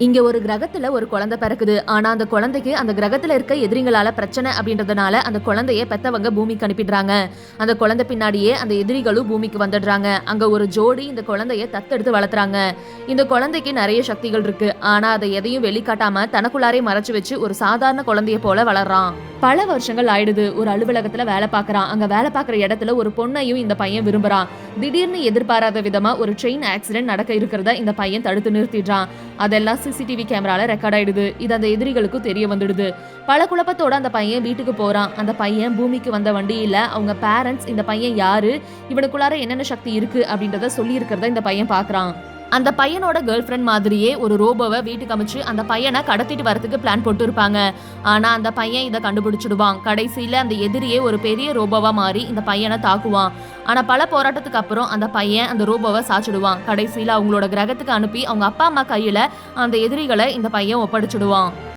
இங்க ஒரு கிரகத்துல ஒரு குழந்தை பிறக்குது. ஆனா அந்த குழந்தைக்கு அந்த கிரகத்துல இருக்க எதிரிங்களால பிரச்சனை அப்படின்றதுனால அந்த குழந்தைய பெத்தவங்க பூமிக்கு அனுப்பிடுறாங்க. அந்த குழந்தை பின்னாடியே அந்த எதிரிகளும் பூமிக்கு வந்துடுறாங்க. அங்க ஒரு ஜோடி இந்த குழந்தைய தத்தெடுத்து வளர்த்துறாங்க. இந்த குழந்தைக்கு நிறைய சக்திகள் இருக்கு. ஆனா அதை எதையும் வெளிக்காட்டாம தனக்குள்ளாரே மறைச்சு வச்சு ஒரு சாதாரண குழந்தைய போல வளர்றான். பல வருஷங்கள் ஆயிடுது. ஒரு அலுவலகத்துல வேலை பார்க்கறான். அங்க வேலை பார்க்குற இடத்துல ஒரு பொண்ணையும் இந்த பையன் விரும்புறான். திடீர்னு எதிர்பாராத விதமா ஒரு ட்ரெயின் ஆக்சிடென்ட் நடக்க இருக்கிறத இந்த பையன் தடுத்து நிறுத்திடுறான். அதெல்லாம் சிசிடிவி கேமரால ரெக்கார்ட் ஆயிடுது. இது அந்த எதிரிகளுக்கு தெரிய வந்துடுது. பல குழப்பத்தோட அந்த பையன் வீட்டுக்கு போறான். அந்த பையன் பூமிக்கு வந்த வண்டியில அவங்க பேரண்ட்ஸ் இந்த பையன் யாரு, இவனுக்குள்ளார என்னென்ன சக்தி இருக்கு அப்படின்றத சொல்லி இருக்கிறத இந்த பையன் பாக்குறான். அந்த பையனோட கேர்ள் ஃப்ரெண்ட் மாதிரியே ஒரு ரோபோவை வீட்டுக்கு அமைச்சு அந்த பையனை கடத்திட்டு வரதுக்கு பிளான் போட்டு இருப்பாங்க. ஆனா அந்த பையன் இதை கண்டுபிடிச்சிடுவான். கடைசியில அந்த எதிரியே ஒரு பெரிய ரோபோவா மாறி இந்த பையனை தாக்குவான். ஆனா பல போராட்டத்துக்கு அப்புறம் அந்த பையன் அந்த ரோபோவை சாச்சிடுவான். கடைசியில அவங்களோட கிரகத்துக்கு அனுப்பி அவங்க அப்பா அம்மா கையில அந்த எதிரிகளை இந்த பையன் ஒப்படைச்சிடுவான்.